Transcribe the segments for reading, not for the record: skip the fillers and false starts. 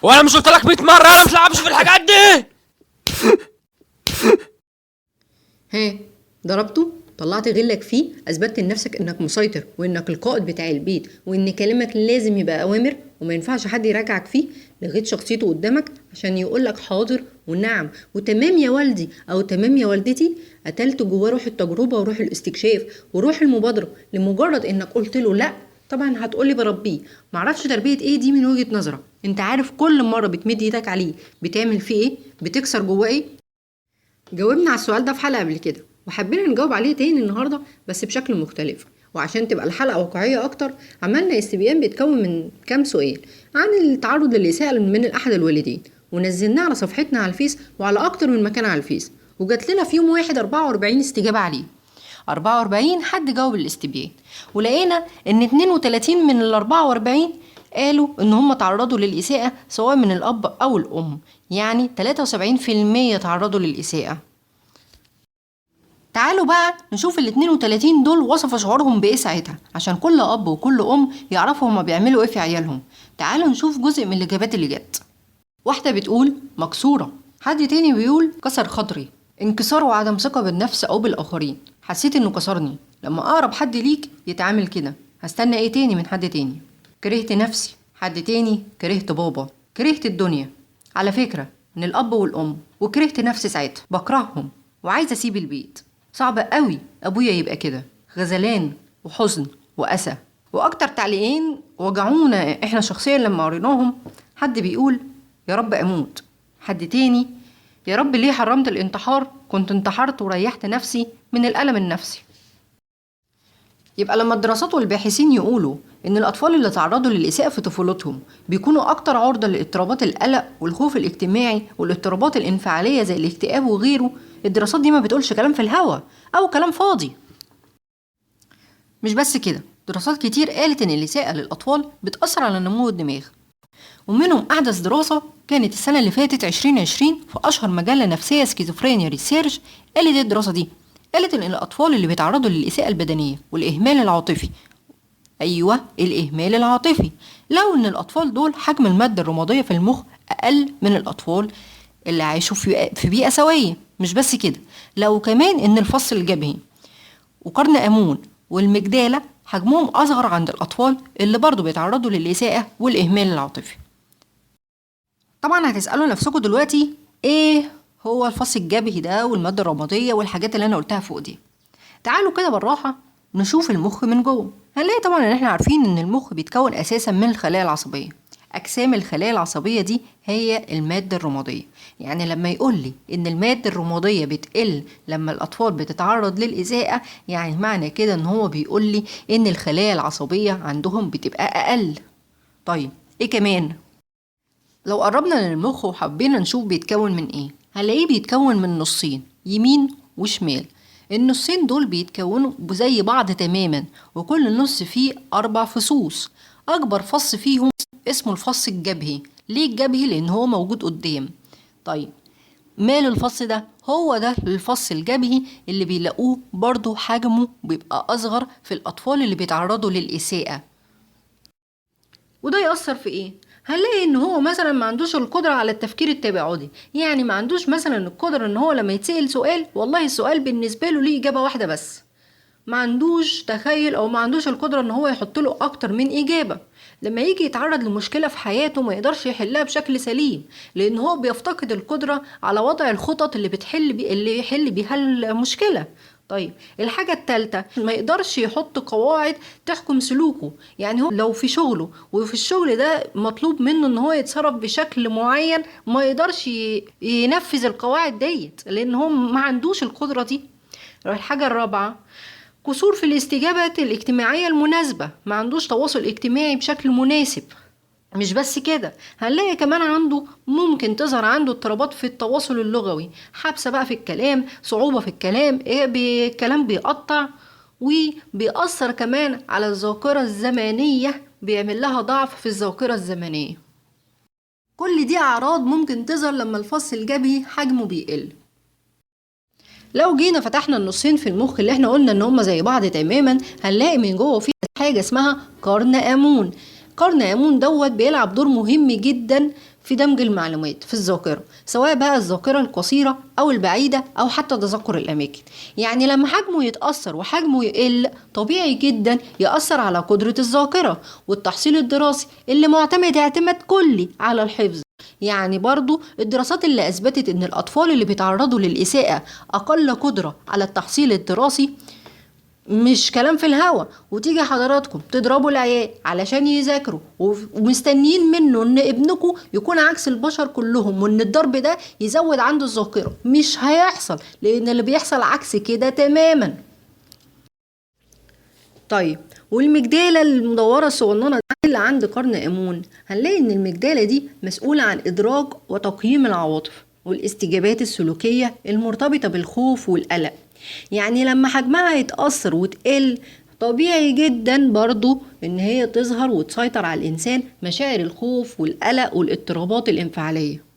وانا مش قلت لك 100 مره انا مش لعبش في الحاجات دي؟ ها، ضربته؟ طلعت غلك فيه؟ اثبتت لنفسك انك مسيطر وانك القائد بتاع البيت وان كلامك لازم يبقى اوامر وما ينفعش حد يراجعك فيه؟ لغيت شخصيته قدامك عشان يقولك حاضر ونعم وتمام يا والدي او تمام يا والدتي؟ قتلت جواه روح التجربه وروح الاستكشاف وروح المبادره لمجرد انك قلت له لا. طبعا هتقولي بربيه، معرفش تربيه ايه دي من وجهه نظرك. انت عارف كل مره بتمد ايدك عليه بتعمل فيه ايه؟ بتكسر جواه ايه؟ جاوبنا على السؤال ده في حلقة قبل كده وحبينا نجاوب عليه تاني النهاردة بس بشكل مختلف. وعشان تبقى الحلقة واقعية أكتر عملنا استبيان بيتكون من كام سؤال عن التعرض للإساءة من أحد الوالدين ونزلناه على صفحتنا على الفيس وعلى أكتر من مكان على الفيس، وجات لنا في يوم واحد 44 استجابة عليه. 44 حد جاوب الاستبيان، ولقينا إن 32 من ال 44 قالوا إن هم تعرضوا للإساءة سواء من الأب أو الأم، يعني 73% تعرضوا للإساءة. تعالوا بقى نشوف ال 32 دول وصفوا شعورهم بإيه ساعتها عشان كل أب وكل أم يعرفوا هما بيعملوا إيه في عيالهم. تعالوا نشوف جزء من الإجابات اللي جت. واحدة بتقول مكسورة، حد تاني بيقول كسر خاطري، انكسار وعدم ثقة بالنفس أو بالآخرين، حسيت إنه كسرني، لما أقرب حد ليك يتعامل كده هستنى إيه تاني من حد تاني؟ كرهت نفسي، حد تاني كرهت بابا، كرهت الدنيا. على فكرة من الأب والأم، وكرهت نفسي ساعتها، بكرههم وعايزة أسيب البيت، صعب قوي أبويا يبقى كده، غزلان وحزن وأسى. وأكتر تعليقين وجعونا إحنا شخصيا لما قريناهم، حد بيقول يا رب أموت، حد تاني يا رب ليه حرمت الانتحار، كنت انتحرت وريحت نفسي من الألم النفسي. يبقى لما الدراسات والباحثين يقولوا إن الأطفال اللي تعرضوا للإساءة في طفولتهم بيكونوا أكتر عرضة لاضطرابات القلق والخوف الاجتماعي والاضطرابات الانفعالية زي الاكتئاب وغيره، الدراسات دي ما بتقولش كلام في الهوا أو كلام فاضي. مش بس كده، دراسات كتير قالت إن الإساءة للأطفال بتأثر على نمو الدماغ، ومنهم أحدث دراسة كانت السنة اللي فاتت 2020 في أشهر مجلة نفسية سكيزوفرينيا ريسيرش. قالت الدراسة دي؟ قالت إن الأطفال اللي بيتعرضوا للإساءة البدنية والإهمال العاطفي، أيوة الإهمال العاطفي، لو إن الأطفال دول حجم المادة الرمادية في المخ أقل من الأطفال اللي عايشوا في بيئة سوية. مش بس كده، لو كمان إن الفص الجبهي وقرن أمون والمجدالة حجمهم أصغر عند الأطفال اللي برضو بيتعرضوا للإساءة والإهمال العاطفي. طبعا هتسألوا نفسكم دلوقتي إيه هو الفص الجبهي ده والمادة الرمادية والحاجات اللي أنا قلتها فوق دي؟ تعالوا كده بالراحة نشوف المخ من جوه. هنلاقي طبعا ان احنا عارفين ان المخ بيتكون اساسا من الخلايا العصبيه. اجسام الخلايا العصبيه دي هي الماده الرماديه. يعني لما يقول لي ان الماده الرماديه بتقل لما الاطفال بتتعرض للاساءه، يعني معنى كده ان هو بيقول لي ان الخلايا العصبيه عندهم بتبقى اقل. طيب ايه كمان؟ لو قربنا للمخ وحبينا نشوف بيتكون من ايه، هنلاقيه بيتكون من نصين، يمين وشمال. النصين دول بيتكونوا زي بعض تماما، وكل نص فيه 4 فصوص. أكبر فص فيهم اسمه الفص الجبهي. ليه الجبهي؟ لأن هو موجود قدام. طيب مال الفص ده؟ هو ده الفص الجبهي اللي بيلاقوه برضو حجمه بيبقى أصغر في الأطفال اللي بيتعرضوا للإساءة. وده يأثر في إيه؟ هنلاقي ان هو مثلا ما عندوش القدرة على التفكير التباعدي، يعني ما عندوش مثلا القدرة ان هو لما يتسأل سؤال والله السؤال بالنسبة له ليه اجابة واحدة بس، ما عندوش تخيل او ما عندوش القدرة ان هو يحط له اكتر من اجابة. لما يجي يتعرض لمشكلة في حياته ما يقدرش يحلها بشكل سليم، لان هو بيفتقد القدرة على وضع الخطط اللي يحل بيها المشكلة. طيب الحاجة التالتة، ما يقدرش يحط قواعد تحكم سلوكه. يعني هو لو في شغله وفي الشغل ده مطلوب منه ان هو يتصرف بشكل معين، ما يقدرش ينفذ القواعد ديت لان هو ما عندوش القدرة دي. الحاجة الرابعة، قصور في الاستجابة الاجتماعية المناسبة، ما عندوش تواصل اجتماعي بشكل مناسب. مش بس كده، هنلاقي كمان عنده ممكن تظهر عنده اضطرابات في التواصل اللغوي، حبسة بقى في الكلام، صعوبة في الكلام، الكلام بيقطع، وبيأثر كمان على الذاكرة الزمنية، بيعمل لها ضعف في الذاكرة الزمنية. كل دي أعراض ممكن تظهر لما الفص الجبهي حجمه بيقل. لو جينا فتحنا النصين في المخ اللي احنا قلنا ان هما زي بعض تماما، هنلاقي من جوه في حاجة اسمها قرن أمون. قرن أمون دوت بيلعب دور مهم جدا في دمج المعلومات في الذاكرة، سواء بقى الذاكرة القصيرة أو البعيدة أو حتى تذكر الأماكن. يعني لما حجمه يتأثر وحجمه يقل، طبيعي جدا يأثر على قدرة الذاكرة والتحصيل الدراسي اللي معتمد اعتماد كلي على الحفظ. يعني برضو الدراسات اللي أثبتت إن الأطفال اللي بيتعرضوا للإساءة أقل قدرة على التحصيل الدراسي مش كلام في الهوا. وتيجي حضراتكم تضربوا العيال علشان يذاكروا ومستنيين منه ان ابنكم يكون عكس البشر كلهم، وان الضرب ده يزود عنده الذاكره. مش هيحصل، لان اللي بيحصل عكس كده تماما. طيب، والمجدالة المدورة الصغننة اللي عند قرن أمون، هنلاقي إن المجدالة دي مسؤولة عن إدراك وتقييم العواطف والاستجابات السلوكية المرتبطة بالخوف والقلق. يعني لما حجمها يتأثر وتقل، طبيعي جدا برضو إن هي تظهر وتسيطر على الإنسان مشاعر الخوف والقلق والاضطرابات الانفعالية.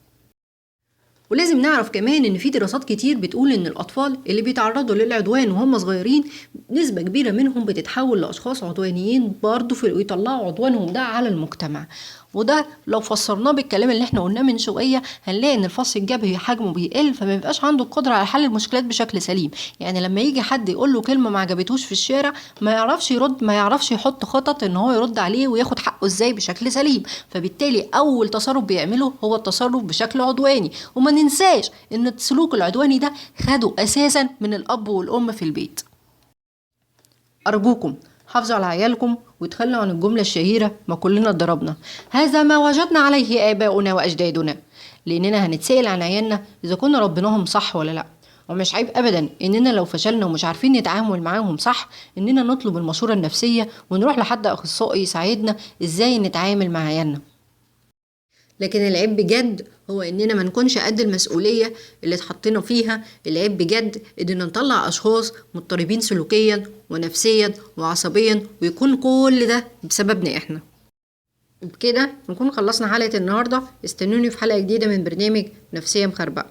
ولازم نعرف كمان ان في دراسات كتير بتقول ان الاطفال اللي بيتعرضوا للعدوان وهم صغيرين نسبة كبيرة منهم بتتحول لاشخاص عدوانيين برضو ويطلعوا عدوانهم ده على المجتمع. وده لو فسرناه بالكلام اللي احنا قلناه من شوية، هنلاقي ان الفص الجبهي حجمه بيقل، فما بيبقاش عنده القدرة على حل المشكلات بشكل سليم. يعني لما يجي حد يقول له كلمة ما عجبتوش في الشارع، ما يعرفش يرد، ما يعرفش يحط خطط ان هو يرد عليه وياخد حقه ازاي بشكل سليم. فبالتالي اول تصرف بيعمله هو التصرف بشكل عدواني. وما ننساش ان السلوك العدواني ده خده اساسا من الاب والام في البيت. أرجوكم حافظوا على عيالكم وتخلوا عن الجملة الشهيرة ما كلنا اتضربنا، هذا ما وجدنا عليه آباؤنا وأجدادنا. لأننا هنتسأل عن عيالنا إذا كنا ربناهم صح ولا لأ. ومش عيب أبدا إننا لو فشلنا ومش عارفين نتعامل معاهم صح، إننا نطلب المشورة النفسية ونروح لحد أخصائي يساعدنا إزاي نتعامل مع عيالنا. لكن العيب بجد هو اننا ما نكونش قد المسؤولية اللي اتحطينا فيها. العيب بجد اننا نطلع اشخاص مضطربين سلوكيا ونفسيا وعصبيا، ويكون كل ده بسببنا احنا. وبكده نكون خلصنا حلقة النهاردة. استنوني في حلقة جديدة من برنامج نفسية مخربقة.